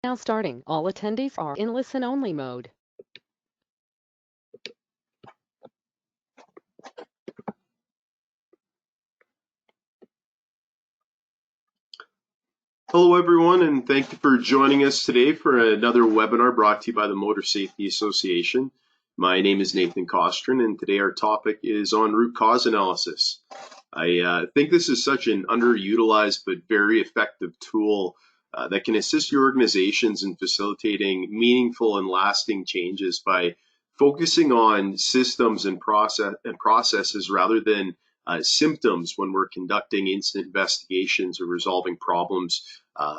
Now starting, all attendees are in listen-only mode. Hello everyone, and thank you for joining us today for another webinar brought to you by the Motor Safety Association. My name is Nathan Costrin, and today our topic is on root cause analysis. I think this is such an underutilized but very effective tool that can assist your organizations in facilitating meaningful and lasting changes by focusing on systems and processes rather than symptoms when we're conducting incident investigations or resolving problems,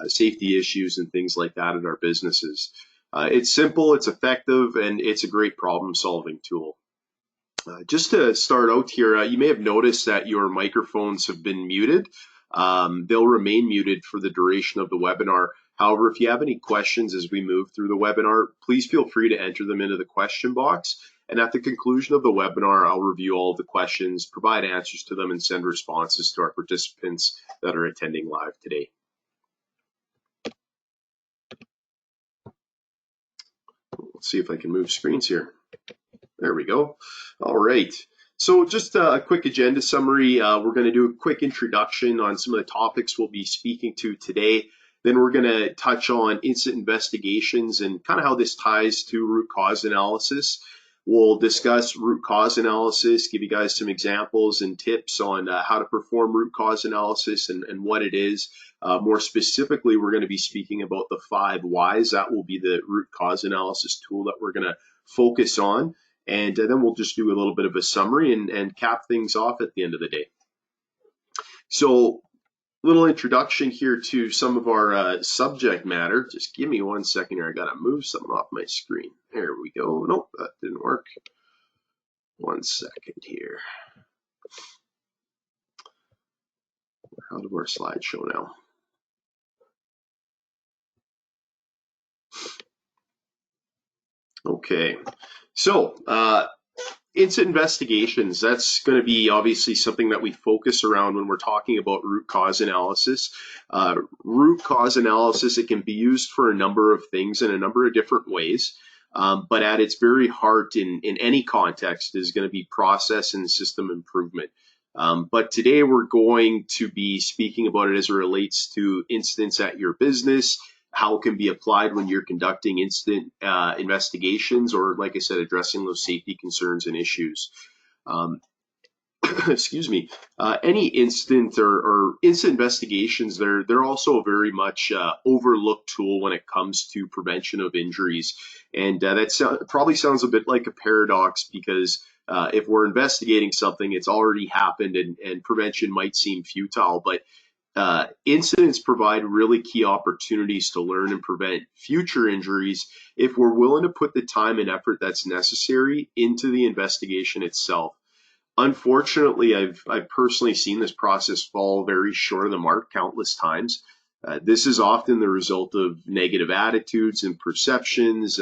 safety issues, and things like that in our businesses. It's simple, it's effective, and it's a great problem-solving tool. Just to start out here, you may have noticed that your microphones have been muted. They'll remain muted for the duration of the webinar. However, if you have any questions as we move through the webinar, please feel free to enter them into the question box. And at the conclusion of the webinar, I'll review all of the questions, provide answers to them, and send responses to our participants that are attending live today. Let's see if I can move screens here. There we go. All right. So just a quick agenda summary. We're going to do a quick introduction on some of the topics we'll be speaking to today. Then we're going to touch on incident investigations and kind of how this ties to root cause analysis. We'll discuss root cause analysis, give you guys some examples and tips on how to perform root cause analysis and what it is. More specifically, we're going to be speaking about the 5 whys. That will be the root cause analysis tool that we're going to focus on. And then we'll just do a little bit of a summary and cap things off at the end of the day. So, little introduction here to some of our subject matter. Just give me 1 second here. I got to move something off my screen. There we go. Nope, that didn't work. 1 second here. How do our slides show now? Okay. So, incident investigations, that's going to be obviously something that we focus around when we're talking about root cause analysis. Root cause analysis, it can be used for a number of things in a number of different ways, but at its very heart in any context is going to be process and system improvement. But today we're going to be speaking about it as it relates to incidents at your business, how it can be applied when you're conducting incident investigations, or like I said, addressing those safety concerns and issues. Excuse me. Any incident or incident investigations, they're also a very much overlooked tool when it comes to prevention of injuries. And that probably sounds a bit like a paradox, because if we're investigating something, it's already happened, and prevention might seem futile, but incidents provide really key opportunities to learn and prevent future injuries if we're willing to put the time and effort that's necessary into the investigation itself. Unfortunately, I've personally seen this process fall very short of the mark countless times. This is often the result of negative attitudes and perceptions,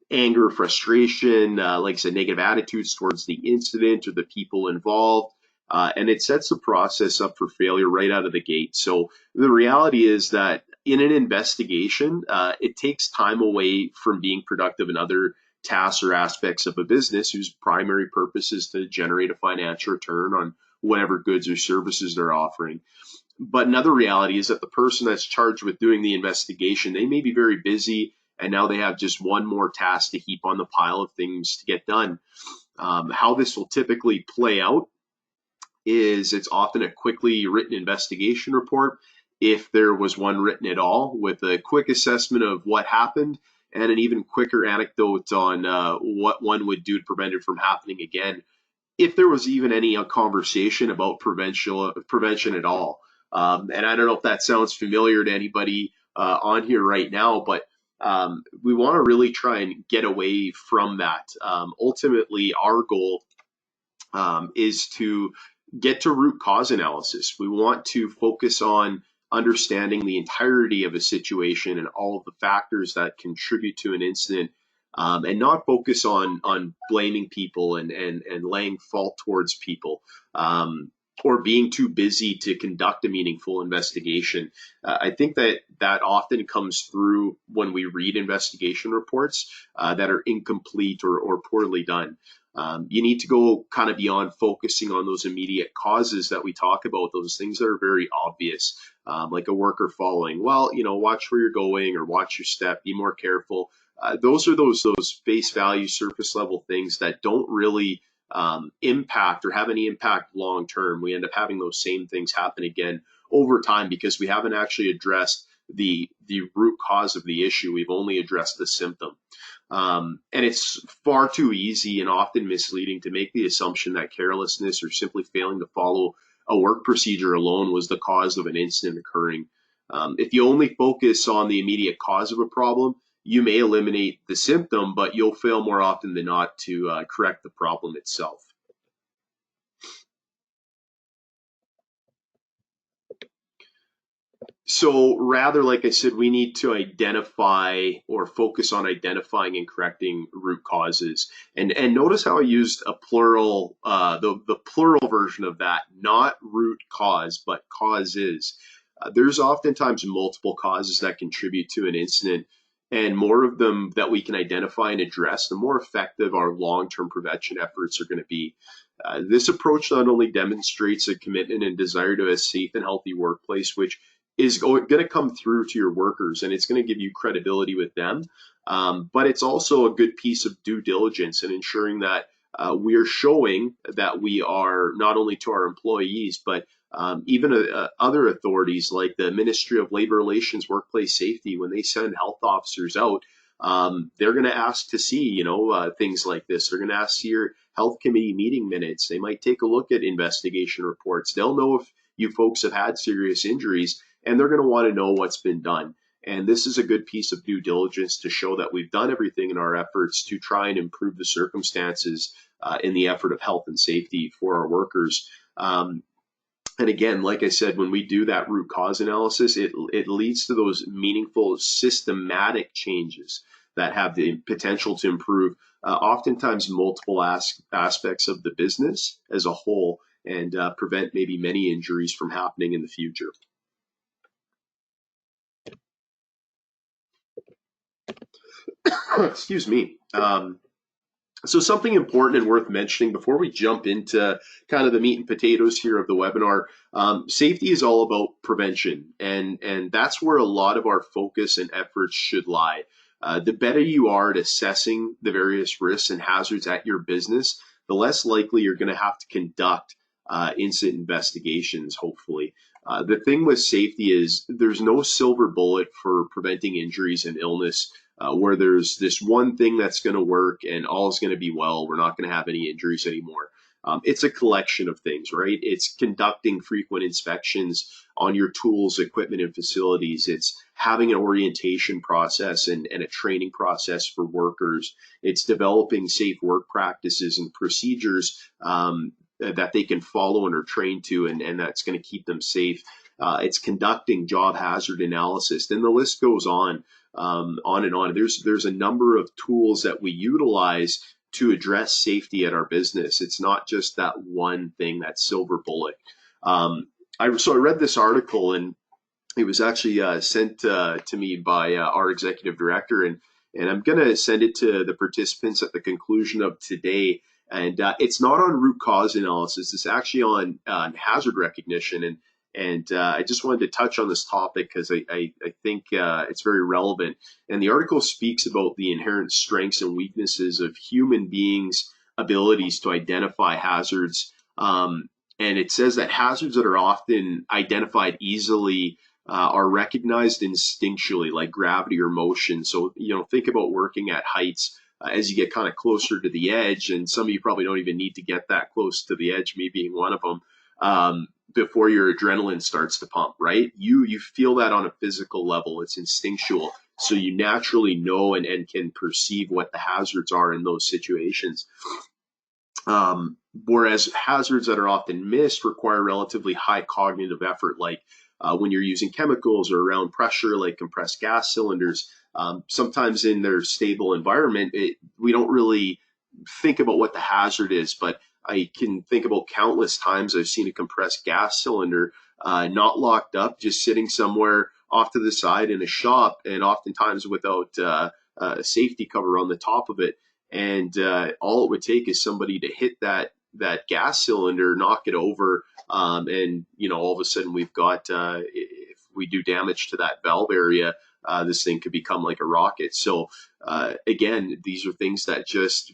anger, frustration, like I said, negative attitudes towards the incident or the people involved. And it sets the process up for failure right out of the gate. So the reality is that in an investigation, it takes time away from being productive in other tasks or aspects of a business whose primary purpose is to generate a financial return on whatever goods or services they're offering. But another reality is that the person that's charged with doing the investigation, they may be very busy, and now they have just one more task to heap on the pile of things to get done. How this will typically play out is it's often a quickly written investigation report, if there was one written at all, with a quick assessment of what happened and an even quicker anecdote on what one would do to prevent it from happening again, if there was even any conversation about prevention at all. And I don't know if that sounds familiar to anybody on here right now, but we want to really try and get away from that. Ultimately, our goal is to get to root cause analysis. We want to focus on understanding the entirety of a situation and all of the factors that contribute to an incident, and not focus on blaming people and laying fault towards people. or being too busy to conduct a meaningful investigation. I think that often comes through when we read investigation reports that are incomplete or poorly done. You need to go kind of beyond focusing on those immediate causes that we talk about, those things that are very obvious, like a worker falling. Well, watch where you're going or watch your step, be more careful. Those are those face value, surface level things that don't really impact or have any impact long term. We end up having those same things happen again over time because we haven't actually addressed the root cause of the issue. We've only addressed the symptom. And it's far too easy and often misleading to make the assumption that carelessness or simply failing to follow a work procedure alone was the cause of an incident occurring. If you only focus on the immediate cause of a problem, you may eliminate the symptom, but you'll fail more often than not to correct the problem itself. So rather, like I said, we need to identify or focus on identifying and correcting root causes. And notice how I used a plural, the plural version of that, not root cause, but causes. There's oftentimes multiple causes that contribute to an incident, and more of them that we can identify and address, the more effective our long-term prevention efforts are going to be. This approach not only demonstrates a commitment and desire to a safe and healthy workplace, which is going to come through to your workers and it's going to give you credibility with them. But it's also a good piece of due diligence in ensuring that we are showing that we are not only to our employees, but even other authorities like the Ministry of Labor Relations, Workplace Safety, when they send health officers out, they're going to ask to see, things like this. They're going to ask to see your health committee meeting minutes. They might take a look at investigation reports. They'll know if you folks have had serious injuries, and they're going to want to know what's been done. And this is a good piece of due diligence to show that we've done everything in our efforts to try and improve the circumstances in the effort of health and safety for our workers. And again, like I said, when we do that root cause analysis, it leads to those meaningful, systematic changes that have the potential to improve oftentimes multiple aspects of the business as a whole and prevent maybe many injuries from happening in the future. Excuse me. So something important and worth mentioning before we jump into kind of the meat and potatoes here of the webinar, safety is all about prevention, and that's where a lot of our focus and efforts should lie. The better you are at assessing the various risks and hazards at your business, the less likely you're going to have to conduct incident investigations, hopefully. The thing with safety is there's no silver bullet for preventing injuries and illness where there's this one thing that's going to work and all is going to be well. We're not going to have any injuries anymore. It's a collection of things, right? It's conducting frequent inspections on your tools, equipment, and facilities. It's having an orientation process and a training process for workers. It's developing safe work practices and procedures that they can follow and are trained to, and that's going to keep them safe. It's conducting job hazard analysis. Then the list goes on and on. There's a number of tools that we utilize to address safety at our business. It's not just that one thing, that silver bullet. I read this article, and it was actually sent to me by our executive director, and I'm going to send it to the participants at the conclusion of today. And it's not on root cause analysis. It's actually on hazard recognition. And I just wanted to touch on this topic because I think it's very relevant. And the article speaks about the inherent strengths and weaknesses of human beings' abilities to identify hazards. And it says that hazards that are often identified easily are recognized instinctually, like gravity or motion. So, think about working at heights. As you get kind of closer to the edge, and some of you probably don't even need to get that close to the edge, me being one of them, before your adrenaline starts to pump, right? You feel that on a physical level. It's instinctual. So you naturally know and can perceive what the hazards are in those situations. Whereas hazards that are often missed require relatively high cognitive effort, like when you're using chemicals or around pressure, like compressed gas cylinders. Sometimes in their stable environment, we don't really think about what the hazard is, but I can think about countless times I've seen a compressed gas cylinder not locked up, just sitting somewhere off to the side in a shop, and oftentimes without a safety cover on the top of it. And all it would take is somebody to hit that gas cylinder, knock it over, and all of a sudden we've got if we do damage to that valve area, this thing could become like a rocket. So again, these are things that just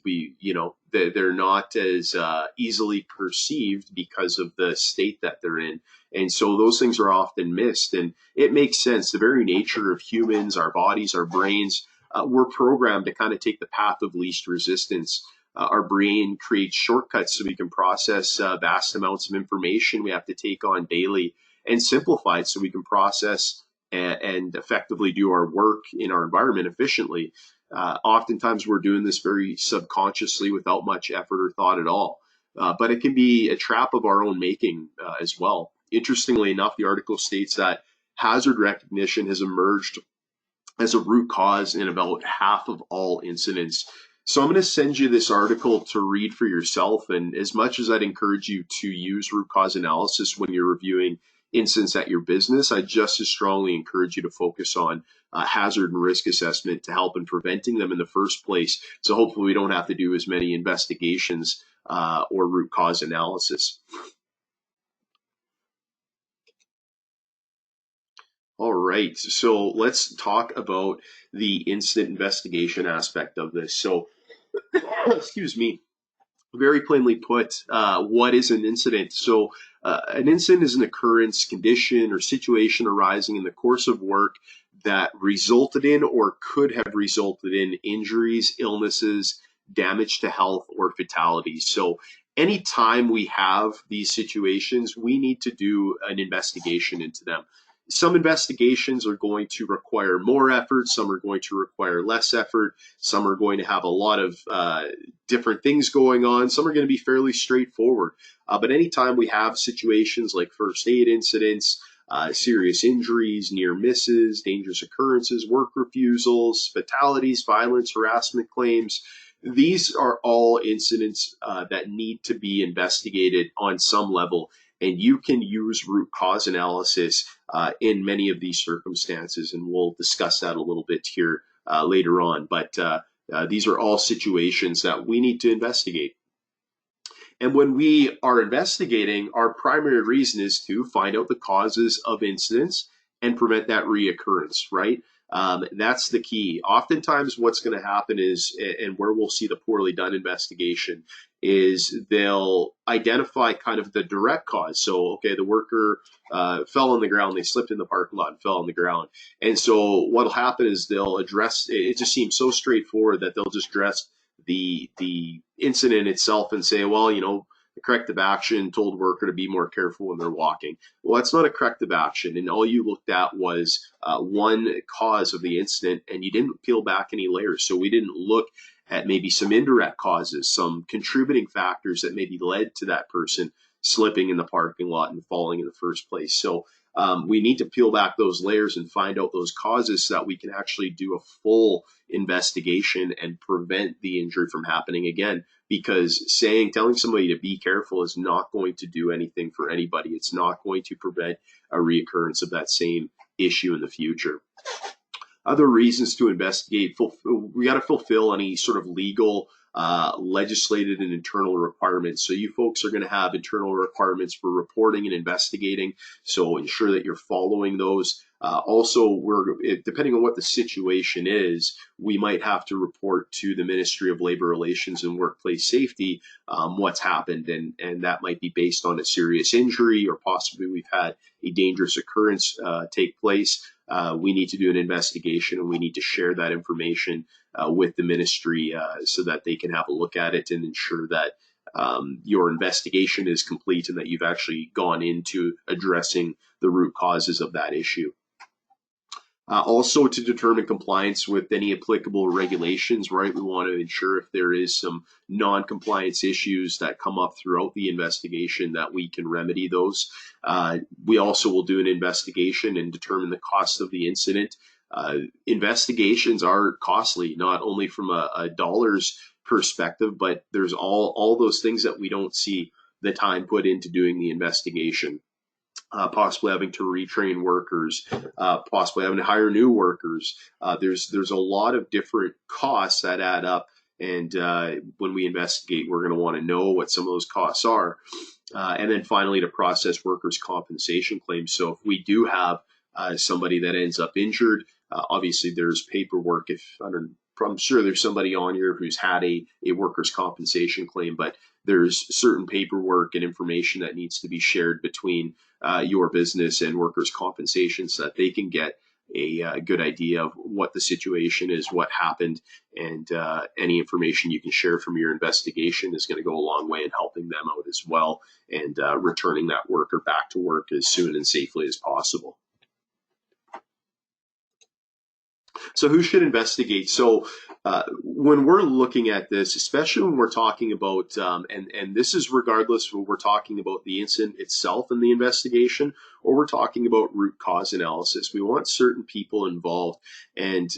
they're not as easily perceived because of the state that they're in. And so those things are often missed. And it makes sense. The very nature of humans, our bodies, our brains, we're programmed to kind of take the path of least resistance. Our brain creates shortcuts so we can process vast amounts of information we have to take on daily, and simplify it so we can process and effectively do our work in our environment efficiently. Oftentimes we're doing this very subconsciously without much effort or thought at all. But it can be a trap of our own making as well. Interestingly enough, the article states that hazard recognition has emerged as a root cause in about half of all incidents. So I'm going to send you this article to read for yourself. And as much as I'd encourage you to use root cause analysis when you're reviewing incidents at your business, I just as strongly encourage you to focus on hazard and risk assessment to help in preventing them in the first place. So hopefully we don't have to do as many investigations or root cause analysis. All right, so let's talk about the incident investigation aspect of this. So, excuse me, very plainly put, what is an incident? So, an incident is an occurrence, condition, or situation arising in the course of work that resulted in or could have resulted in injuries, illnesses, damage to health, or fatalities. So, anytime we have these situations, we need to do an investigation into them. Some investigations are going to require more effort, some are going to require less effort, some are going to have a lot of different things going on, some are going to be fairly straightforward. But anytime we have situations like first aid incidents, serious injuries, near misses, dangerous occurrences, work refusals, fatalities, violence, harassment claims, these are all incidents that need to be investigated on some level. And you can use root cause analysis in many of these circumstances, and we'll discuss that a little bit here later on. But these are all situations that we need to investigate. And when we are investigating, our primary reason is to find out the causes of incidents and prevent that reoccurrence, right? That's the key. Oftentimes, what's going to happen is, and where we'll see the poorly done investigation, is they'll identify kind of the direct cause. So, okay, the worker fell on the ground, they slipped in the parking lot and fell on the ground. And so what'll happen is they'll address, it just seems so straightforward that they'll just address the incident itself and say, well, the corrective action told worker to be more careful when they're walking. Well, that's not a corrective action, and all you looked at was one cause of the incident, and you didn't peel back any layers. So we didn't look at maybe some indirect causes, some contributing factors that maybe led to that person slipping in the parking lot and falling in the first place. So we need to peel back those layers and find out those causes so that we can actually do a full investigation and prevent the injury from happening again. Because telling somebody to be careful is not going to do anything for anybody. It's not going to prevent a reoccurrence of that same issue in the future. Other reasons to investigate, we got to fulfill any sort of legal, legislated, and internal requirements. So you folks are going to have internal requirements for reporting and investigating. So ensure that you're following those. Also, depending on what the situation is, we might have to report to the Ministry of Labor Relations and Workplace Safety what's happened, and that might be based on a serious injury, or possibly we've had a dangerous occurrence take place. We need to do an investigation, and we need to share that information with the ministry so that they can have a look at it and ensure that your investigation is complete and that you've actually gone into addressing the root causes of that issue. Also, to determine compliance with any applicable regulations, right? We want to ensure if there is some non-compliance issues that come up throughout the investigation that we can remedy those. We also will do an investigation and determine the cost of the incident. Investigations are costly, not only from a dollars perspective, but there's all those things that we don't see the time put into doing the investigation. Possibly having to retrain workers, possibly having to hire new workers. There's a lot of different costs that add up, and when we investigate, we're going to want to know what some of those costs are. And then finally, to process workers' compensation claims. So if we do have somebody that ends up injured, obviously there's paperwork. I'm sure there's somebody on here who's had a workers' compensation claim, but there's certain paperwork and information that needs to be shared between your business and workers' compensation so that they can get a good idea of what the situation is, what happened, and any information you can share from your investigation is going to go a long way in helping them out as well, and returning that worker back to work as soon and safely as possible. So who should investigate? So when we're looking at this, especially when we're talking about, and this is regardless when we're talking about the incident itself and the investigation, or we're talking about root cause analysis, we want certain people involved. And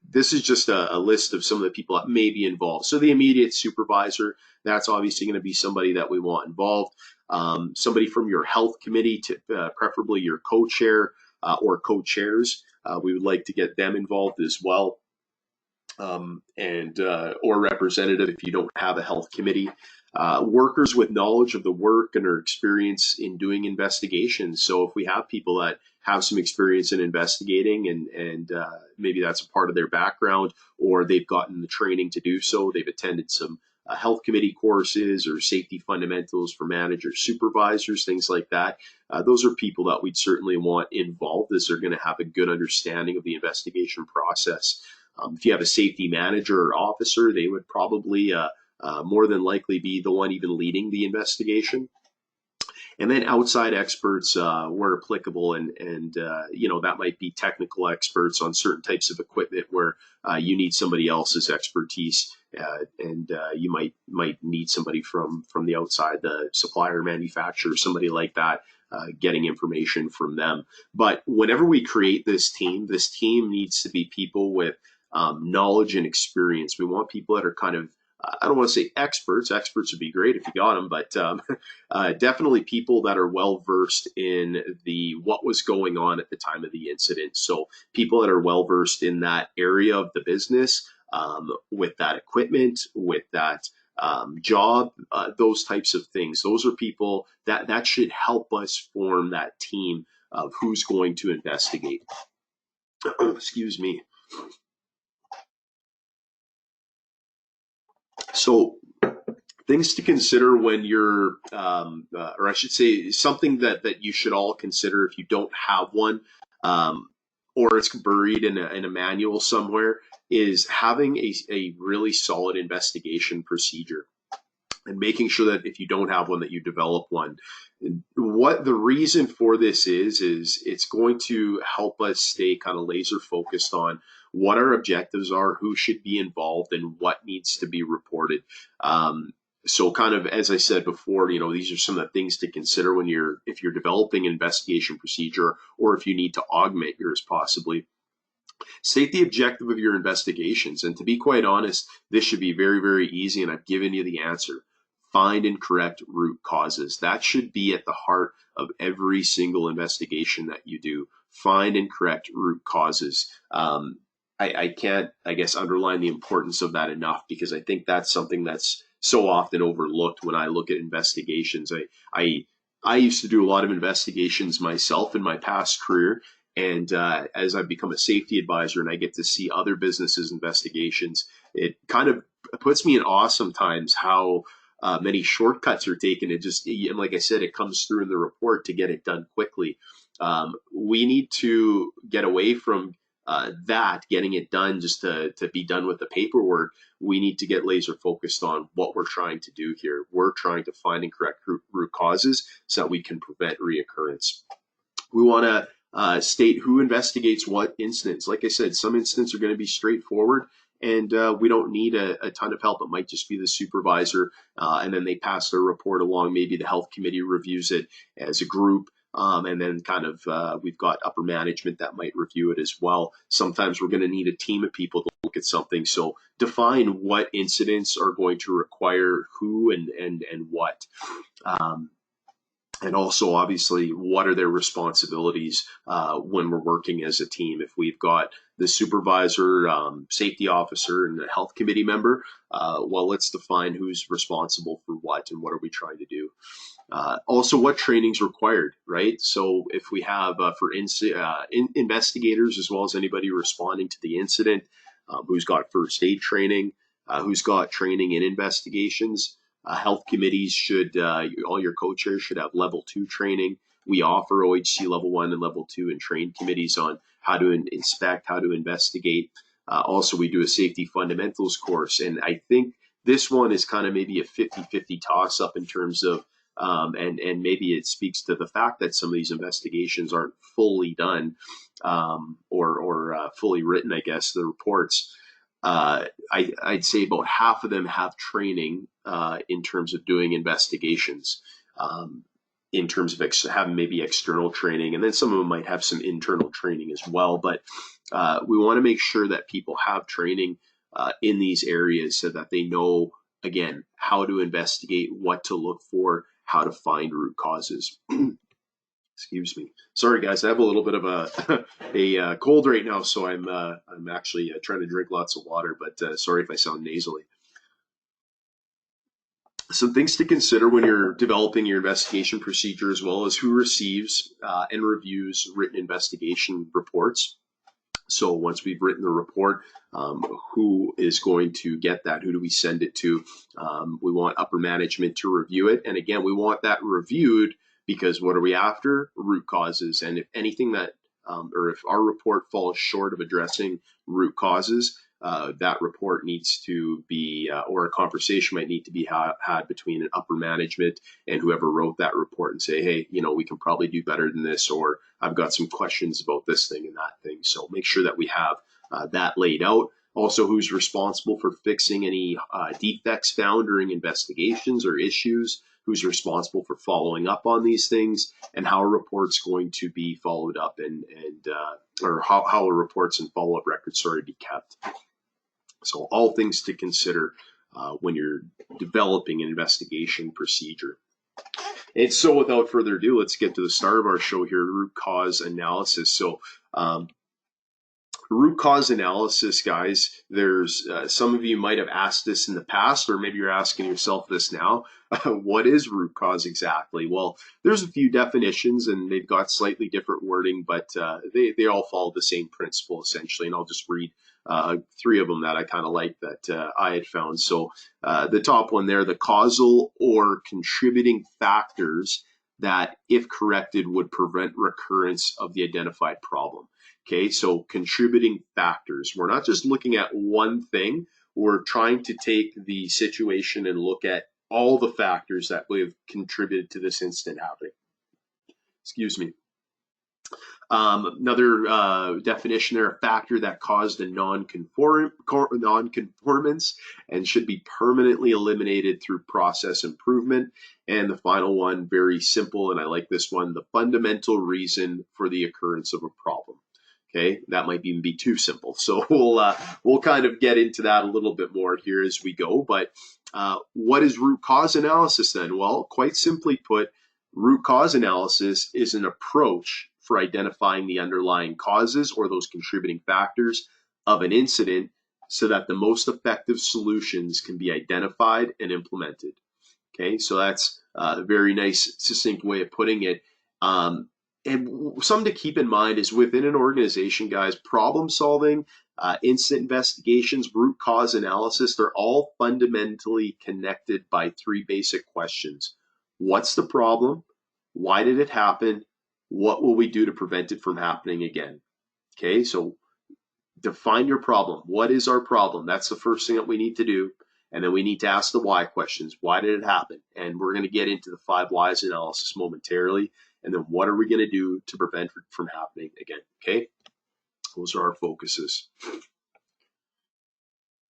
this is just a list of some of the people that may be involved. So the immediate supervisor, that's obviously going to be somebody that we want involved. Somebody from your health committee, preferably your co-chair or co-chairs. We would like to get them involved as well, and or representative if you don't have a health committee. Workers with knowledge of the work and are experience in doing investigations. So if we have people that have some experience in investigating, and maybe that's a part of their background, or they've gotten the training to do so, they've attended some health committee courses or safety fundamentals for managers, supervisors, things like that. Those are people that we'd certainly want involved, as they're going to have a good understanding of the investigation process. If you have a safety manager or officer, they would probably more than likely be the one even leading the investigation. And then outside experts where applicable, and that might be technical experts on certain types of equipment where you need somebody else's expertise, and you might need somebody from the outside, the supplier, manufacturer, somebody like that, getting information from them. But whenever we create this team needs to be people with knowledge and experience. We want people that are kind of, I don't want to say experts. Experts would be great if you got them, but definitely people that are well versed in what was going on at the time of the incident. So people that are well versed in that area of the business, with that equipment, with that job, those types of things. Those are people that should help us form that team of who's going to investigate. Excuse me. So things to consider when you're, or I should say, something that you should all consider if you don't have one, or it's buried in a manual somewhere, is having a really solid investigation procedure, and making sure that if you don't have one, that you develop one. What the reason for this is it's going to help us stay kind of laser focused on what our objectives are, who should be involved, and what needs to be reported. So kind of, as I said before, these are some of the things to consider if you're developing an investigation procedure, or if you need to augment yours possibly. State the objective of your investigations. And to be quite honest, this should be very, very easy, and I've given you the answer. Find and correct root causes. That should be at the heart of every single investigation that you do. Find and correct root causes. I can't, I guess, underline the importance of that enough, because I think that's something that's so often overlooked when I look at investigations. I used to do a lot of investigations myself in my past career, and as I've become a safety advisor and I get to see other businesses' investigations, it kind of puts me in awe sometimes how many shortcuts are taken. And like I said, it comes through in the report to get it done quickly. We need to get away from getting it done just to be done with the paperwork. We need to get laser focused on what we're trying to do here. We're trying to find and correct root causes so that we can prevent reoccurrence. We want to state who investigates what incidents. Like I said, some incidents are going to be straightforward, and we don't need a ton of help. It might just be the supervisor, and then they pass their report along. Maybe the health committee reviews it as a group. And then kind of we've got upper management that might review it as well. Sometimes we're going to need a team of people to look at something. So define what incidents are going to require who and what. Um, and also, obviously, what are their responsibilities when we're working as a team? If we've got the supervisor, safety officer, and a health committee member, well, let's define who's responsible for what and what are we trying to do. Also, what training's required, right? So if we have for investigators as well as anybody responding to the incident, who's got first aid training, who's got training in investigations. Health committees should, all your co-chairs should have level 2 training. We offer OHC level 1 and level 2 and train committees on how to inspect, how to investigate. Also, we do a safety fundamentals course. And I think this one is kind of maybe a 50-50 toss up in terms of and maybe it speaks to the fact that some of these investigations aren't fully done or fully written, I guess, the reports. I'd say about half of them have training in terms of doing investigations, in terms of having maybe external training, and then some of them might have some internal training as well. But we want to make sure that people have training in these areas so that they know, again, how to investigate, what to look for, how to find root causes. Excuse me. Sorry, guys. I have a little bit of a cold right now, so I'm actually trying to drink lots of water. But sorry if I sound nasally. Some things to consider when you're developing your investigation procedure, as well as who receives and reviews written investigation reports. So once we've written the report, who is going to get that? Who do we send it to? We want upper management to review it. And again, we want that reviewed because what are we after? Root causes. And if anything that, or if our report falls short of addressing root causes, that report needs to be, or a conversation might need to be had between an upper management and whoever wrote that report and say, hey, we can probably do better than this, or I've got some questions about this thing and that thing. So make sure that we have that laid out. Also, who's responsible for fixing any defects found during investigations or issues, who's responsible for following up on these things, and how a report's going to be followed up or how a reports and follow-up records to be kept. So all things to consider when you're developing an investigation procedure. And so without further ado, let's get to the start of our show here, root cause analysis. So root cause analysis, guys, there's some of you might have asked this in the past, or maybe you're asking yourself this now. What is root cause exactly? Well, there's a few definitions and they've got slightly different wording, but they all follow the same principle essentially. And I'll just read three of them that I kind of like that I had found. So the top one there, the causal or contributing factors that, if corrected, would prevent recurrence of the identified problem. Okay, so contributing factors. We're not just looking at one thing. We're trying to take the situation and look at all the factors that have contributed to this incident happening. Excuse me. Another definition there, a factor that caused a non-conformance and should be permanently eliminated through process improvement. And the final one, very simple, and I like this one, the fundamental reason for the occurrence of a problem. Okay, that might even be too simple. So we'll kind of get into that a little bit more here as we go. But what is root cause analysis then? Well, quite simply put, root cause analysis is an approach for identifying the underlying causes or those contributing factors of an incident so that the most effective solutions can be identified and implemented. Okay, so that's a very nice, succinct way of putting it. And something to keep in mind is within an organization, guys, problem solving, incident investigations, root cause analysis, they're all fundamentally connected by three basic questions. What's the problem? Why did it happen? What will we do to prevent it from happening again? Okay, so define your problem. What is our problem? That's the first thing that we need to do. And then we need to ask the why questions. Why did it happen? And we're going to get into the 5 whys analysis momentarily. And then what are we going to do to prevent it from happening again? Okay, those are our focuses.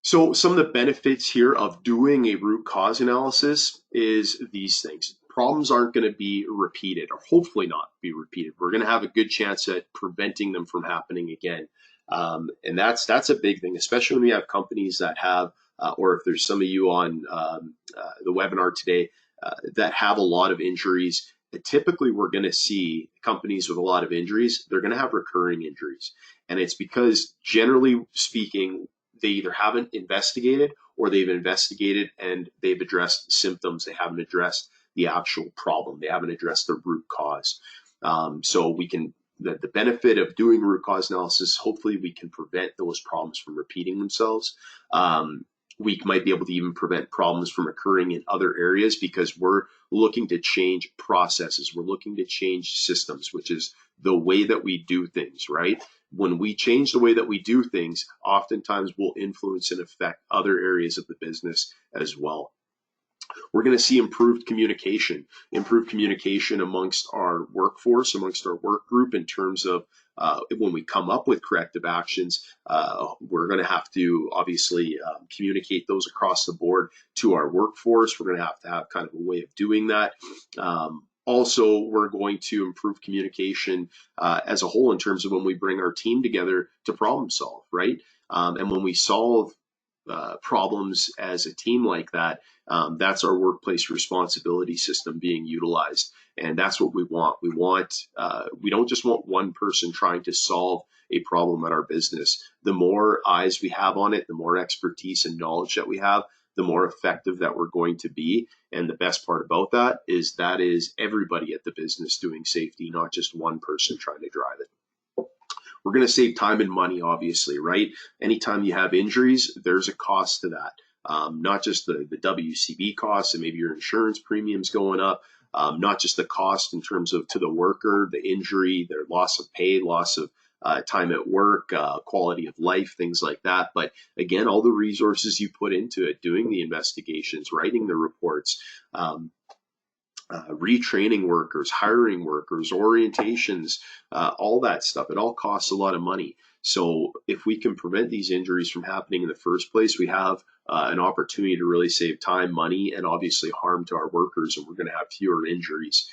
So some of the benefits here of doing a root cause analysis is these things. problems aren't going to be repeated, or hopefully not be repeated. We're going to have a good chance at preventing them from happening again. And that's a big thing, especially when we have companies that have, or if there's some of you on the webinar today that have a lot of injuries. Typically, we're going to see companies with a lot of injuries, they're going to have recurring injuries. And it's because, generally speaking, they either haven't investigated, or they've investigated and they've addressed symptoms. They haven't addressed the actual problem. They haven't addressed the root cause. So we can, the benefit of doing root cause analysis, hopefully we can prevent those problems from repeating themselves. We might be able to even prevent problems from occurring in other areas, because we're looking to change processes. We're looking to change systems, which is the way that we do things, right? When we change the way that we do things, oftentimes we'll influence and affect other areas of the business as well. We're going to see improved communication amongst our workforce, amongst our work group, in terms of when we come up with corrective actions. We're going to have to obviously communicate those across the board to our workforce. We're going to have kind of a way of doing that. Also, we're going to improve communication as a whole, in terms of when we bring our team together to problem solve, right? And when we solve problems as a team like that, that's our workplace responsibility system being utilized. And that's what we want. We don't just want one person trying to solve a problem at our business. The more eyes we have on it, the more expertise and knowledge that we have, the more effective that we're going to be. And the best part about that is everybody at the business doing safety, not just one person trying to drive it. We're going to save time and money, obviously, right? Anytime you have injuries, there's a cost to that. Not just the WCB costs and maybe your insurance premiums going up, not just the cost in terms of to the worker, the injury, their loss of pay, loss of time at work, quality of life, things like that. But again, all the resources you put into it, doing the investigations, writing the reports, retraining workers, hiring workers, orientations, all that stuff. It all costs a lot of money. So if we can prevent these injuries from happening in the first place, we have an opportunity to really save time, money, and obviously harm to our workers, and we're going to have fewer injuries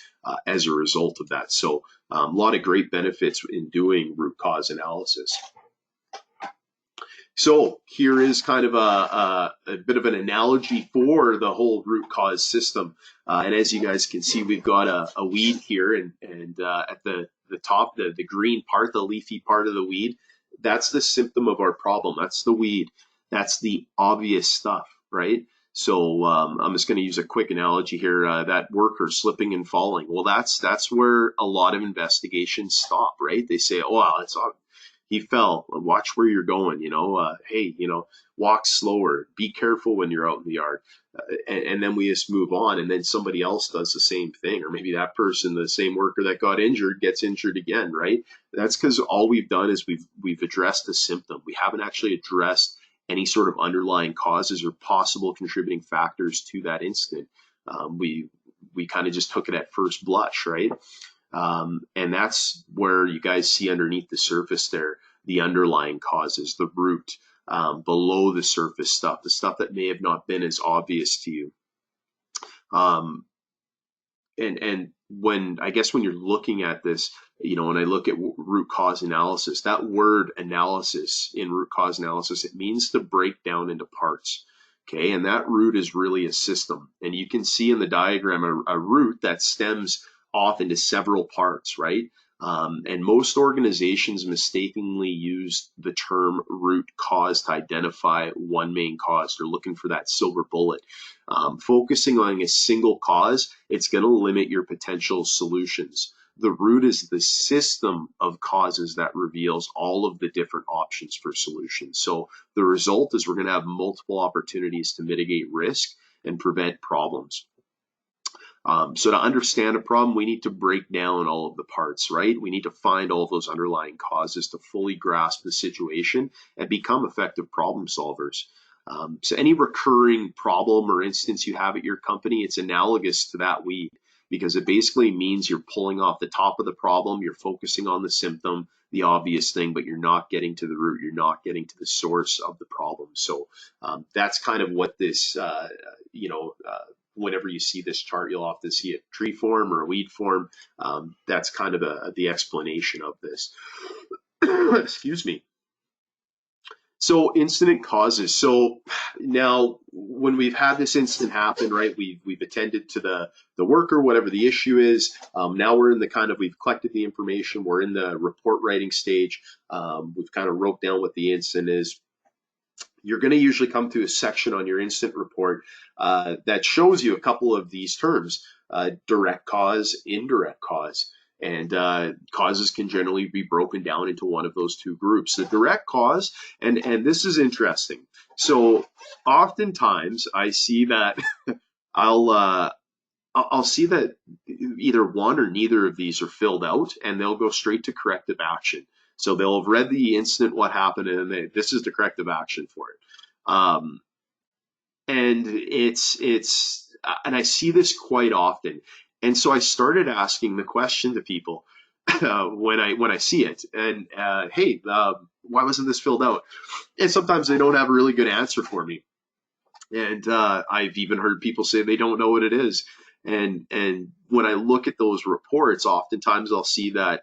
as a result of that. So a lot of great benefits in doing root cause analysis. So here is kind of a bit of an analogy for the whole root cause system. And as you guys can see, we've got a weed here, and at the top, the green part, the leafy part of the weed, that's the symptom of our problem. That's the weed. That's the obvious stuff, right? So I'm just going to use a quick analogy here. That worker slipping and falling. Well, that's where a lot of investigations stop, right? They say, oh, well, he fell. Watch where you're going. Hey, walk slower. Be careful when you're out in the yard. And then we just move on. And then somebody else does the same thing, or maybe that person, the same worker that got injured, gets injured again, right? That's because all we've done is we've addressed the symptom. We haven't actually addressed any sort of underlying causes or possible contributing factors to that incident. We kind of just took it at first blush, right? And that's where you guys see underneath the surface there, the underlying causes, the root, below the surface stuff, the stuff that may have not been as obvious to you. And when you're looking at this, when I look at root cause analysis, that word analysis in root cause analysis, it means to break down into parts. Okay, and that root is really a system. And you can see in the diagram a root that stems off into several parts, right? And most organizations mistakenly use the term root cause to identify one main cause. They're looking for that silver bullet. Focusing on a single cause, it's going to limit your potential solutions. The root is the system of causes that reveals all of the different options for solutions. So the result is we're going to have multiple opportunities to mitigate risk and prevent problems. So to understand a problem, we need to break down all of the parts, right? We need to find all of those underlying causes to fully grasp the situation and become effective problem solvers. So any recurring problem or instance you have at your company, it's analogous to that weed, because it basically means you're pulling off the top of the problem, you're focusing on the symptom, the obvious thing, but you're not getting to the root, you're not getting to the source of the problem. So that's kind of what this, whenever you see this chart, you'll often see a tree form or a weed form. That's kind of the explanation of this. Excuse me. So incident causes. So now when we've had this incident happen, right, we've attended to the worker, whatever the issue is. Now we're in the kind of, we've collected the information, we're in the report writing stage. We've kind of wrote down what the incident is. You're going to usually come to a section on your incident report that shows you a couple of these terms, direct cause, indirect cause. And causes can generally be broken down into one of those two groups. The direct cause, and this is interesting. So oftentimes I see that I'll I'll see that either one or neither of these are filled out, and they'll go straight to corrective action. So they'll have read the incident, what happened, and this is the corrective action for it. Um, and and I see this quite often. And so I started asking the question to people when I see it, and hey, why wasn't this filled out? And sometimes they don't have a really good answer for me. And I've even heard people say they don't know what it is. And when I look at those reports, oftentimes I'll see that,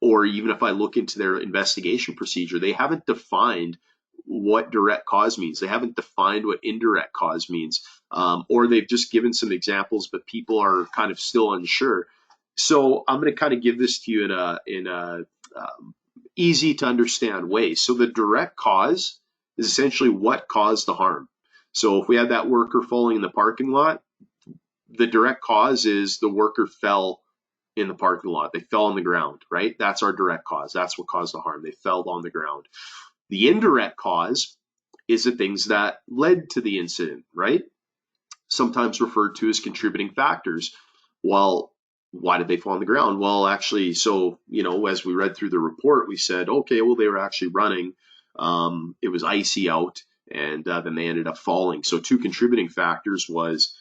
or even if I look into their investigation procedure, they haven't defined what direct cause means. They haven't defined what indirect cause means, or they've just given some examples, but people are kind of still unsure. So I'm going to kind of give this to you in a easy to understand way. So the direct cause is essentially what caused the harm. So if we had that worker falling in the parking lot, the direct cause is the worker fell in the parking lot. They fell on the ground, right? That's our direct cause. That's what caused the harm. They fell on the ground. The indirect cause is the things that led to the incident, right? Sometimes referred to as contributing factors. Well, why did they fall on the ground? Well, actually, so, as we read through the report, we said, okay, well, they were actually running. It was icy out, and then they ended up falling. So two contributing factors was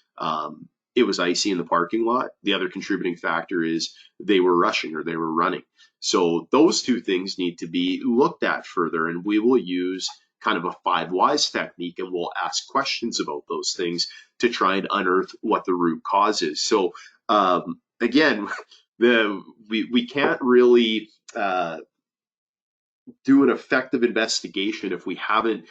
it was icy in the parking lot. The other contributing factor is they were rushing or they were running. So those two things need to be looked at further, and we will use kind of a 5 whys technique, and we'll ask questions about those things to try and unearth what the root cause is. So again, we can't really do an effective investigation if we haven't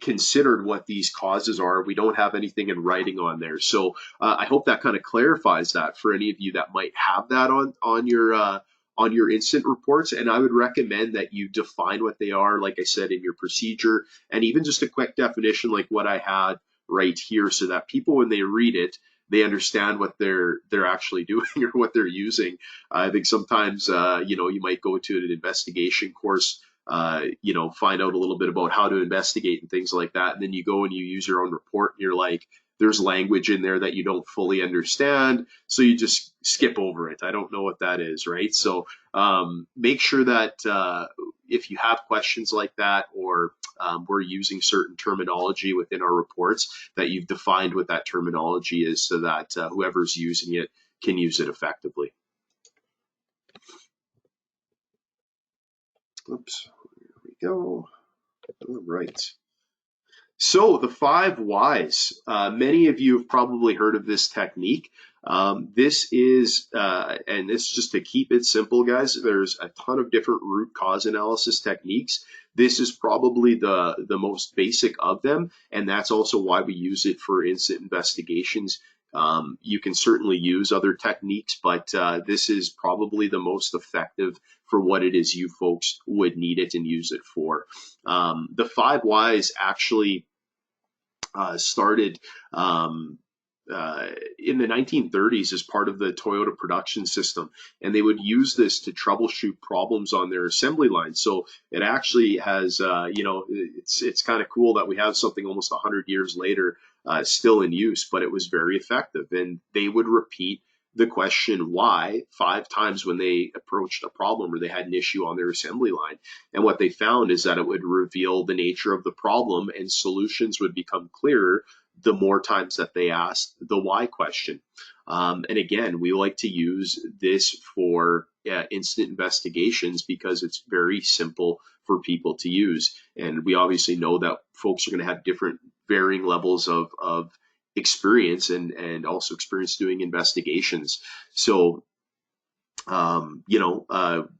considered what these causes are. We don't have anything in writing on there. So I hope that kind of clarifies that for any of you that might have that on your incident reports. And I would recommend that you define what they are, like I said, in your procedure, and even just a quick definition like what I had right here, so that people, when they read it, they understand what they're actually doing or what they're using. I think sometimes you might go to an investigation course, find out a little bit about how to investigate and things like that, and then you go and you use your own report, and you're like, there's language in there that you don't fully understand, so you just skip over it. I don't know what that is, right? So make sure that if you have questions like that, or we're using certain terminology within our reports, that you've defined what that terminology is, so that whoever's using it can use it effectively. Oops, here we go. All right. So the 5 whys. Many of you have probably heard of this technique. This is, and this just to keep it simple, guys, there's a ton of different root cause analysis techniques. This is probably the most basic of them, and that's also why we use it for incident investigations. You can certainly use other techniques, but this is probably the most effective for what it is you folks would need it and use it for. The 5 whys actually started in the 1930s as part of the Toyota production system, and they would use this to troubleshoot problems on their assembly line. So it actually has, it's kind of cool that we have something almost 100 years later still in use, but it was very effective. And they would repeat the question why 5 times when they approached a problem or they had an issue on their assembly line. And what they found is that it would reveal the nature of the problem, and solutions would become clearer the more times that they asked the why question. And again, we like to use this for incident investigations because it's very simple for people to use. And we obviously know that folks are going to have different varying levels of experience and also experience doing investigations. So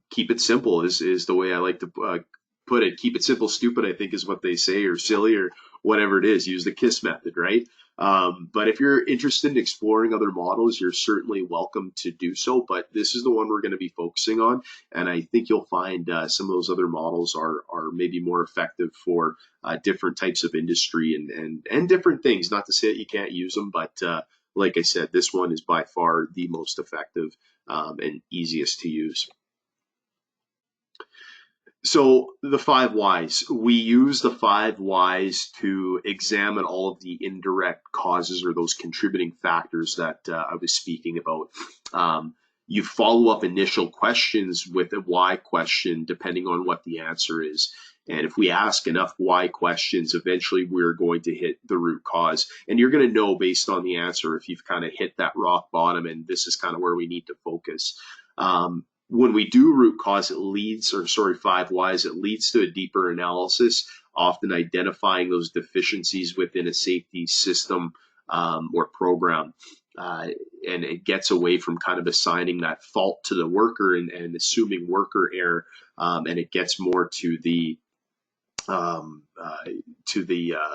keep it simple is the way I like to put it. Keep it simple, stupid, I think is what they say, or silly, or whatever it is. Use the KISS method, right? But if you're interested in exploring other models, you're certainly welcome to do so. But this is the one we're going to be focusing on, and I think you'll find some of those other models are maybe more effective for different types of industry and different things. Not to say that you can't use them, but like I said, this one is by far the most effective and easiest to use. So the five whys, we use the five whys to examine all of the indirect causes or those contributing factors that I was speaking about. You follow up initial questions with a why question, depending on what the answer is. And if we ask enough why questions, eventually we're going to hit the root cause. And you're going to know based on the answer if you've kind of hit that rock bottom and this is kind of where we need to focus. When we do root cause, five whys, it leads to a deeper analysis, often identifying those deficiencies within a safety system or program. And it gets away from kind of assigning that fault to the worker and assuming worker error, and it gets more to the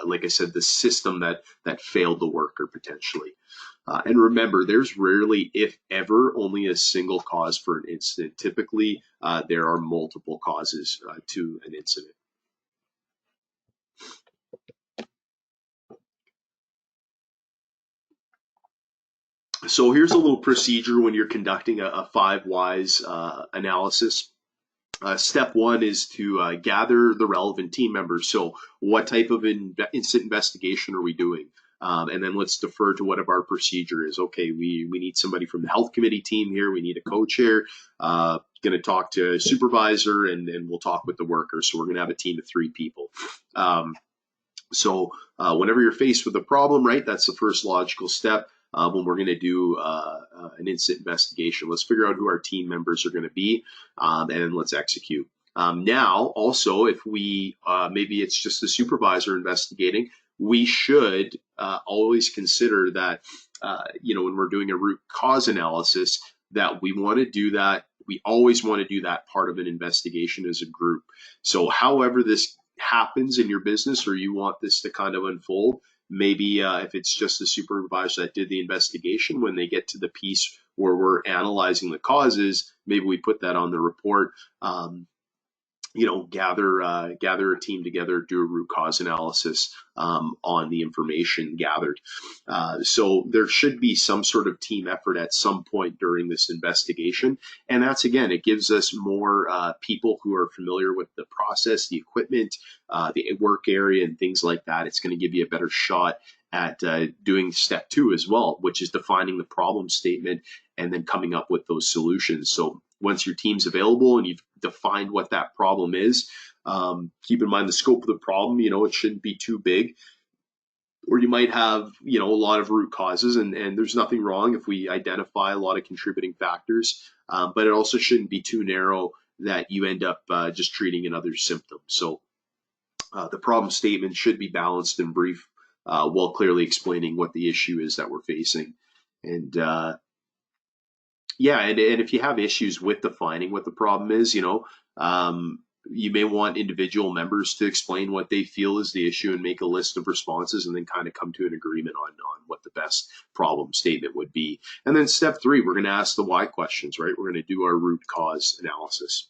like I said, the system that failed the worker potentially. And remember, there's rarely, if ever, only a single cause for an incident. Typically, there are multiple causes to an incident. So here's a little procedure when you're conducting a five whys analysis. Step one is to gather the relevant team members. So what type of incident investigation are we doing? And then let's defer to whatever our procedure is. Okay, we need somebody from the health committee team here. We need a co-chair. Going to talk to a supervisor, and we'll talk with the workers. So we're going to have a team of 3 people. So whenever you're faced with a problem, right, that's the first logical step. When we're going to do an incident investigation, let's figure out who our team members are going to be, and then let's execute. Now, also, if we maybe it's just the supervisor investigating, we should always consider that when we're doing a root cause analysis, that we want to do that. We always want to do that part of an investigation as a group. So, however this happens in your business, or you want this to kind of unfold, maybe if it's just the supervisor that did the investigation, when they get to the piece where we're analyzing the causes, maybe we put that on the report. Gather a team together, do a root cause analysis on the information gathered. So there should be some sort of team effort at some point during this investigation. And that's, again, it gives us more people who are familiar with the process, the equipment, the work area, and things like that. It's going to give you a better shot at doing step 2 as well, which is defining the problem statement and then coming up with those solutions. So once your team's available and you've defined what that problem is, keep in mind the scope of the problem. It shouldn't be too big, or you might have a lot of root causes, and there's nothing wrong if we identify a lot of contributing factors, but it also shouldn't be too narrow that you end up just treating another symptom. So the problem statement should be balanced and brief, while clearly explaining what the issue is that we're facing. And and if you have issues with defining what the problem is, you may want individual members to explain what they feel is the issue and make a list of responses, and then kind of come to an agreement on what the best problem statement would be. And then step 3, we're going to ask the why questions, right? We're going to do our root cause analysis.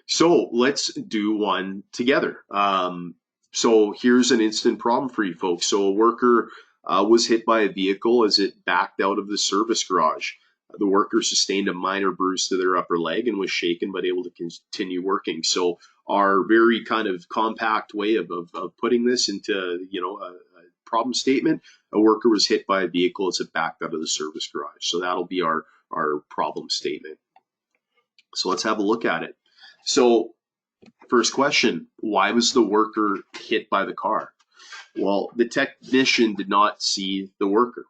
So let's do one together. So here's an instant problem for you folks. So a worker was hit by a vehicle as it backed out of the service garage. The worker sustained a minor bruise to their upper leg and was shaken but able to continue working. So our very kind of compact way of putting this into a problem statement: a worker was hit by a vehicle as it backed out of the service garage. So that'll be our problem statement. So let's have a look at it. So first question: why was the worker hit by the car? Well, the technician did not see the worker.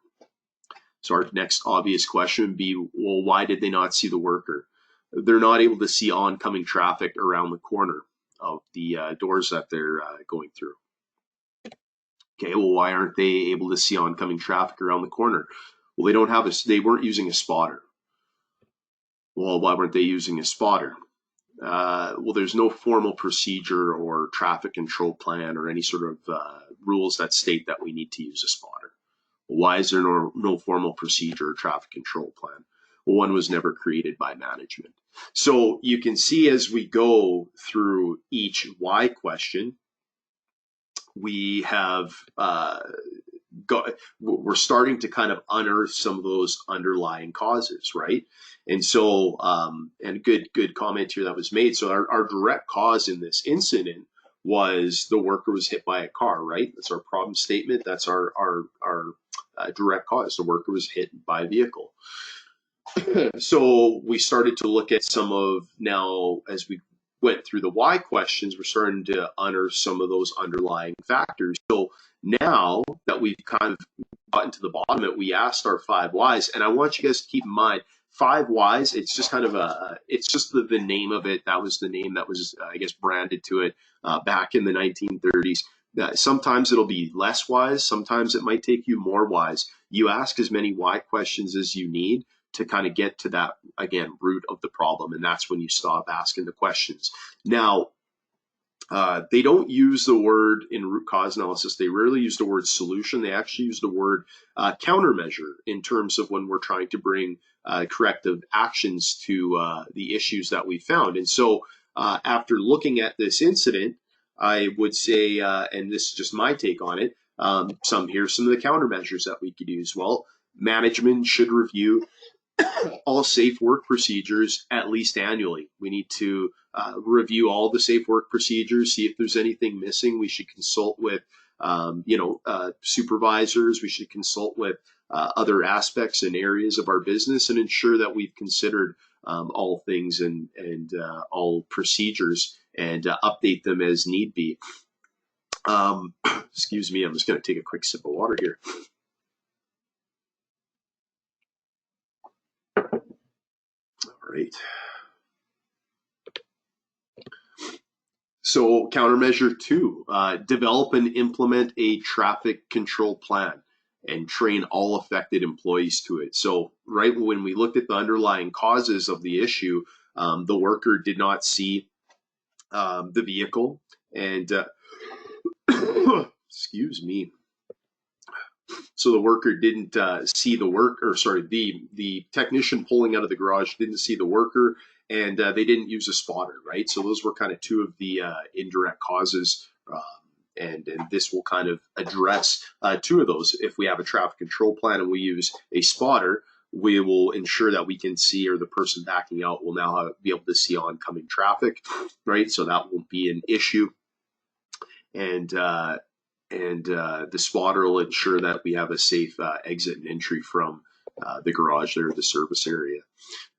So our next obvious question would be, well, why did they not see the worker? They're not able to see oncoming traffic around the corner of the doors that they're going through. Okay, well, why aren't they able to see oncoming traffic around the corner? Well, they weren't using a spotter. Well, why weren't they using a spotter? Well, there's no formal procedure or traffic control plan or any sort of rules that state that we need to use a spotter. Well, why is there no formal procedure or traffic control plan? Well, one was never created by management. So you can see as we go through each why question, we have we're starting to kind of unearth some of those underlying causes, right? And so, and good comment here that was made. So our direct cause in this incident was the worker was hit by a car, right? That's our problem statement. That's our direct cause. The worker was hit by a vehicle. So we started to look at some of now as we went through the why questions, we're starting to unearth some of those underlying factors. So now that we've kind of gotten to the bottom of it, we asked our 5 whys, and I want you guys to keep in mind 5 whys. It's just kind of it's just the name of it. That was the name that was, I guess, branded to it back in the 1930s. Sometimes it'll be less whys. Sometimes it might take you more whys. You ask as many why questions as you need to kind of get to that, again, root of the problem. And that's when you stop asking the questions. Now, they don't use the word in root cause analysis. They rarely use the word solution. They actually use the word countermeasure in terms of when we're trying to bring corrective actions to the issues that we found. And so after looking at this incident, I would say, and this is just my take on it, here's some of the countermeasures that we could use. Well, management should review all safe work procedures at least annually. We need to review all the safe work procedures, see if there's anything missing. We should consult with, supervisors. We should consult with other aspects and areas of our business and ensure that we've considered all things and all procedures and update them as need be. Excuse me, I'm just going to take a quick sip of water here. All right. So countermeasure 2, develop and implement a traffic control plan and train all affected employees to it. So right when we looked at the underlying causes of the issue, the worker did not see the vehicle and excuse me. So the worker didn't see the the technician pulling out of the garage didn't see the worker, and they didn't use a spotter, right? So those were kind of 2 of the indirect causes, and this will kind of address 2 of those. If we have a traffic control plan and we use a spotter, we will ensure that we can see, or the person backing out will now be able to see oncoming traffic, right? So that won't be an issue. And the spotter will ensure that we have a safe exit and entry from the garage there, the service area.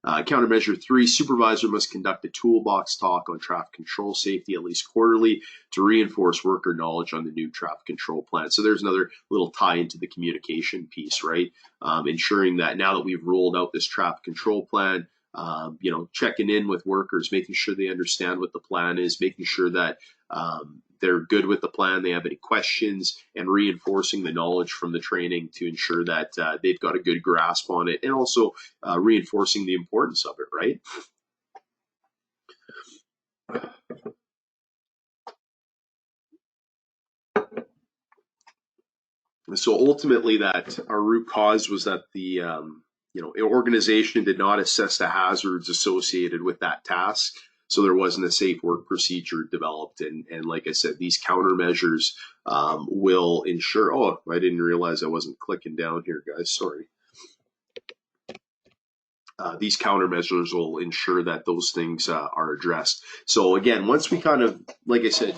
Countermeasure 3, supervisor must conduct a toolbox talk on traffic control safety at least quarterly to reinforce worker knowledge on the new traffic control plan. So there's another little tie into the communication piece, right? Ensuring that now that we've rolled out this traffic control plan, checking in with workers, making sure they understand what the plan is, making sure that they're good with the plan, they have any questions, and reinforcing the knowledge from the training to ensure that they've got a good grasp on it, and also reinforcing the importance of it, right? So ultimately, that our root cause was that the organization did not assess the hazards associated with that task. So there wasn't a safe work procedure developed. And like I said, these countermeasures will ensure, oh, I didn't realize I wasn't clicking down here, guys. Sorry. These countermeasures will ensure that those things are addressed. So again, once we kind of, like I said,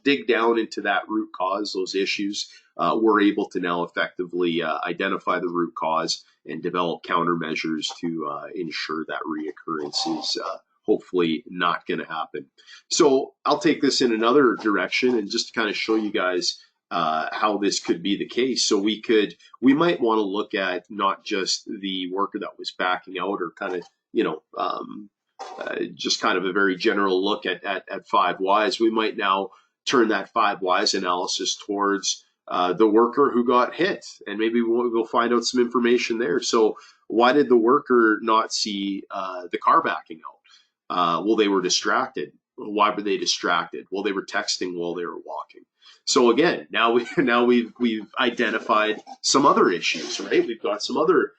dig down into that root cause, those issues, we're able to now effectively identify the root cause and develop countermeasures to ensure that reoccurrence is hopefully not going to happen. So I'll take this in another direction and just to kind of show you guys how this could be the case. So we might want to look at not just the worker that was backing out, or kind of, just kind of a very general look at 5 whys. We might now turn that 5 whys analysis towards the worker who got hit, and maybe we'll find out some information there. So why did the worker not see the car backing out? Well, they were distracted. Why were they distracted? Well, they were texting while they were walking. So again, we've identified some other issues, right? We've got some other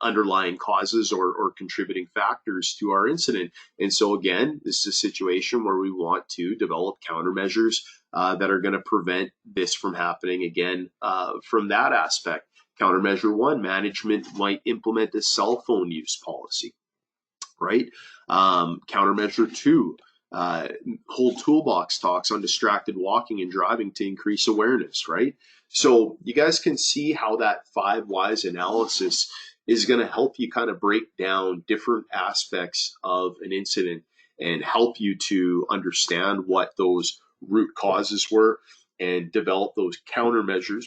underlying causes or contributing factors to our incident. And so again, this is a situation where we want to develop countermeasures that are going to prevent this from happening again from that aspect. Countermeasure one, management might implement a cell phone use policy, right? Countermeasure two, whole toolbox talks on distracted walking and driving to increase awareness, right? So you guys can see how that 5 whys analysis is going to help you kind of break down different aspects of an incident and help you to understand what those root causes were and develop those countermeasures,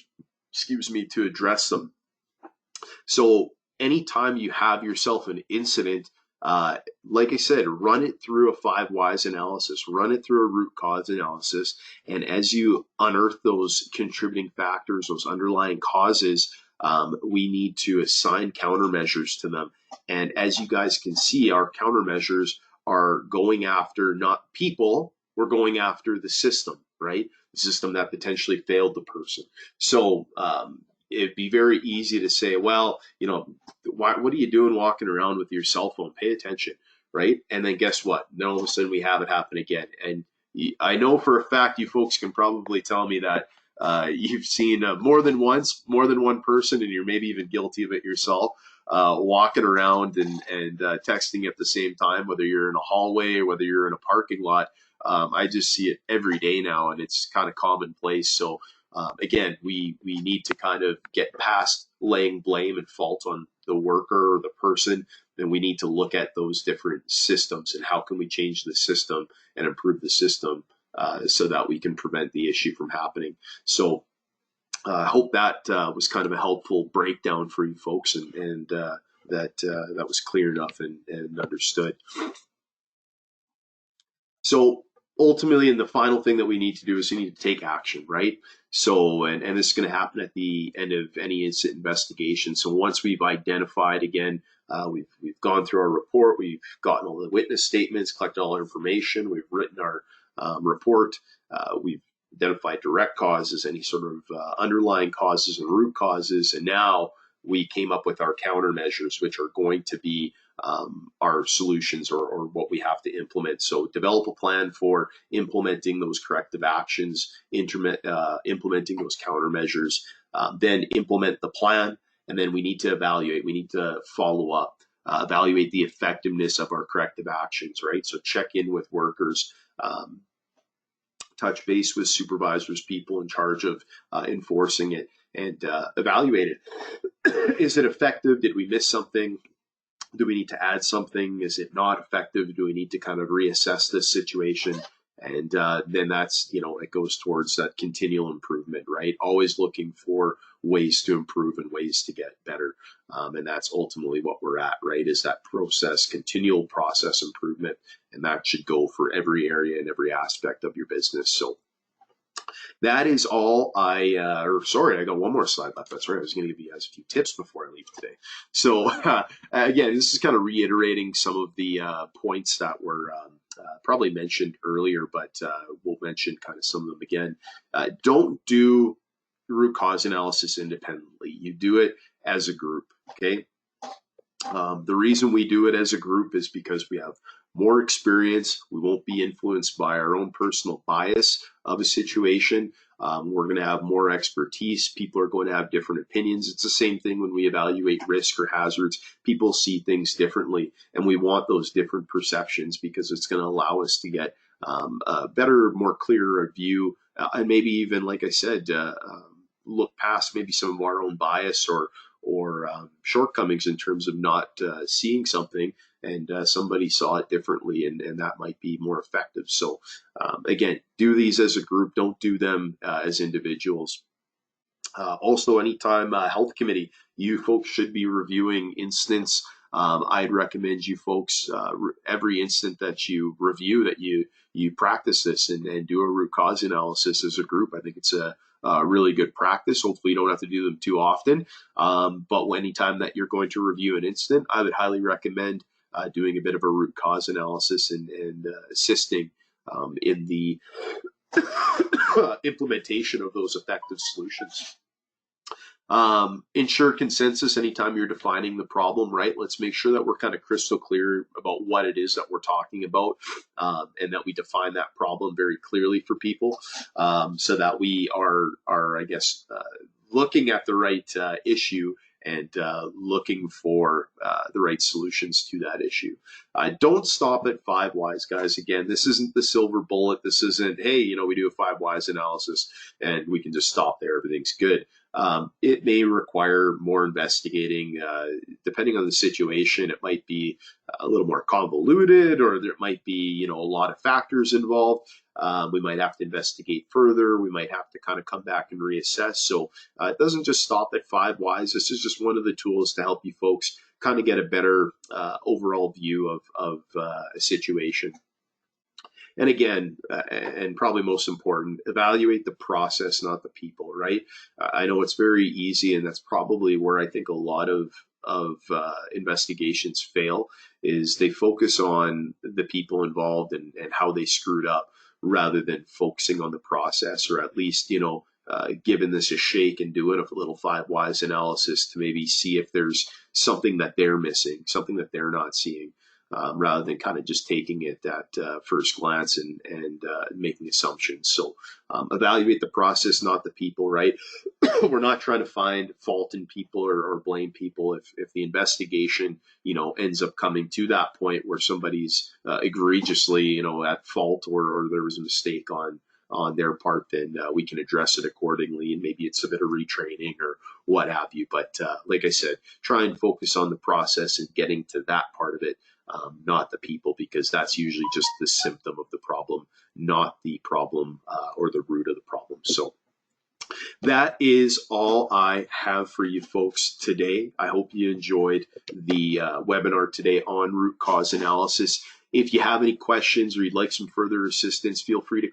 to address them. So anytime you have yourself an incident, like I said, run it through a 5 whys analysis, run it through a root cause analysis. And as you unearth those contributing factors, those underlying causes, we need to assign countermeasures to them. And as you guys can see, our countermeasures are going after not people, we're going after the system, right? The system that potentially failed the person. So, it'd be very easy to say, well, what are you doing walking around with your cell phone? Pay attention, right? And then guess what? Then all of a sudden we have it happen again. And I know for a fact you folks can probably tell me that you've seen more than one person, and you're maybe even guilty of it yourself, walking around and texting at the same time, whether you're in a hallway or whether you're in a parking lot. I just see it every day now, and it's kind of commonplace. So again, we need to kind of get past laying blame and fault on the worker or the person, and we need to look at those different systems and how can we change the system and improve the system so that we can prevent the issue from happening. So I hope that was kind of a helpful breakdown for you folks, and that was clear enough and understood. So ultimately, and the final thing that we need to do is we need to take action, right? So, and this is going to happen at the end of any incident investigation. So once we've identified, again, we've gone through our report, we've gotten all the witness statements, collected all our information, we've written our report, we've identified direct causes, any sort of underlying causes and root causes, and now we came up with our countermeasures, which are going to be our solutions or what we have to implement. So develop a plan for implementing those corrective actions, implementing those countermeasures, then implement the plan, and then we need to evaluate, we need to follow up, evaluate the effectiveness of our corrective actions, right? So check in with workers, touch base with supervisors, people in charge of enforcing it, and evaluate it. Is it effective? Did we miss something? Do we need to add something? Is it not effective? Do we need to kind of reassess this situation? And then that's, it goes towards that continual improvement, right? Always looking for ways to improve and ways to get better. And that's ultimately what we're at, right? Is that continual process improvement. And that should go for every area and every aspect of your business. So that is all I got one more slide left. That's right. I was going to give you guys a few tips before I leave today. So again, this is kind of reiterating some of the points that were probably mentioned earlier, but we'll mention kind of some of them again. Don't do root cause analysis independently. You do it as a group, okay? The reason we do it as a group is because we have more experience. We won't be influenced by our own personal bias of a situation. We're going to have more expertise. People are going to have different opinions. It's the same thing when we evaluate risk or hazards. People see things differently, and we want those different perceptions because it's going to allow us to get a better, more clearer view, and maybe even, like I said, look past maybe some of our own bias or shortcomings in terms of not seeing something, and somebody saw it differently, and that might be more effective. So again, do these as a group, don't do them as individuals. Also, anytime health committee, you folks should be reviewing incidents. I'd recommend you folks, every incident that you review, that you practice this and do a root cause analysis as a group. I think it's a really good practice. Hopefully you don't have to do them too often. But anytime that you're going to review an incident, I would highly recommend doing a bit of a root cause analysis and assisting in the implementation of those effective solutions. Ensure consensus anytime you're defining the problem, right? Let's make sure that we're kind of crystal clear about what it is that we're talking about, and that we define that problem very clearly for people, so that we are I guess, looking at the right issue and looking for the right solutions to that issue. Don't stop at 5 whys, guys. Again, this isn't the silver bullet. This isn't, hey, we do a 5 whys analysis and we can just stop there. Everything's good. It may require more investigating. Depending on the situation, it might be a little more convoluted, or there might be, a lot of factors involved. We might have to investigate further. We might have to kind of come back and reassess. So it doesn't just stop at 5 whys. This is just one of the tools to help you folks kind of get a better overall view of a situation. And again, and probably most important, evaluate the process, not the people, right? I know it's very easy, and that's probably where I think a lot of investigations fail, is they focus on the people involved and how they screwed up, rather than focusing on the process, or at least, giving this a shake and doing a little 5 whys analysis to maybe see if there's something that they're missing, something that they're not seeing. Rather than kind of just taking it at first glance and making assumptions. So evaluate the process, not the people, right? We're not trying to find fault in people or blame people. If the investigation, ends up coming to that point where somebody's egregiously, at fault, or there was a mistake on their part, then we can address it accordingly, and maybe it's a bit of retraining or what have you. But like I said, try and focus on the process and getting to that part of it, not the people, because that's usually just the symptom of the problem, not the problem or the root of the problem. So that is all I have for you folks today. I hope you enjoyed the webinar today on root cause analysis. If you have any questions or you'd like some further assistance, feel free to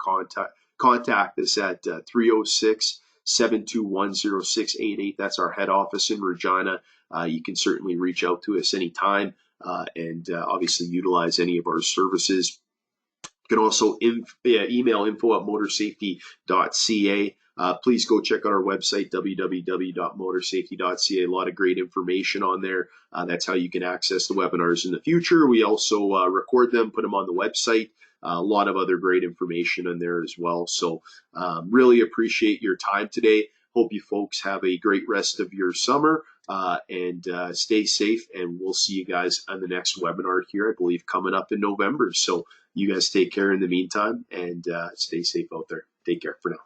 contact us at 306-721-0688. That's our head office in Regina. You can certainly reach out to us anytime, and obviously utilize any of our services. You can also email info@motorsafety.ca. Please go check out our website, www.motorsafety.ca. A lot of great information on there. That's how you can access the webinars in the future. We also record them, put them on the website. A lot of other great information in there as well. So really appreciate your time today. Hope you folks have a great rest of your summer, and stay safe. And we'll see you guys on the next webinar here, I believe, coming up in November. So you guys take care in the meantime, and stay safe out there. Take care for now.